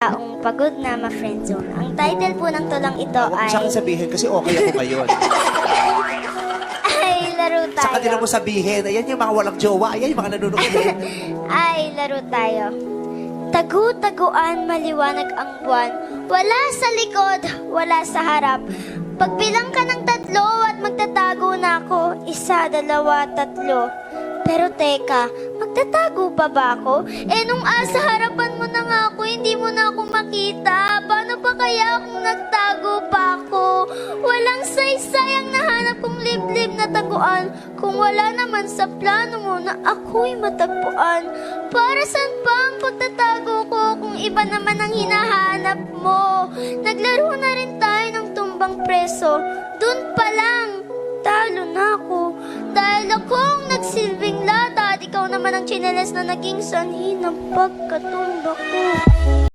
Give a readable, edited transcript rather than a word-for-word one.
Taong pagod na ma-friendzone. Ang title po ng tulang ito Huwag mo ay... sa akin sabihin kasi okay ako ngayon. Ay, laro tayo. Sa kanila mo sabihin, ayan yung mga walang jowa, ayan yung mga nanonood. Ay, laro tayo. Tagu-taguan, maliwanag ang buwan. Wala sa likod, wala sa harap. Pagbilang ka ng 3 at magtatago na ako. 1, 2, 3. Pero teka, magtatago pa ba ako? Nung sa harapan mo na nga ako, hindi mo na ako makita. Paano pa kaya kung nagtago pa ako? Walang saysay ang nahanap kong liblib na taguan. Kung wala naman sa plano mo na ako'y matagpuan. Para saan pa ang pagtatago ko kung iba naman ang hinahanap mo? Naglaro na rin tayo ng tumbang preso. Dun pa lang, talo na ako. Dahil akong nagsilbing lata at ikaw naman ang tsinelas na naging sanhi ng pagkatumba ko.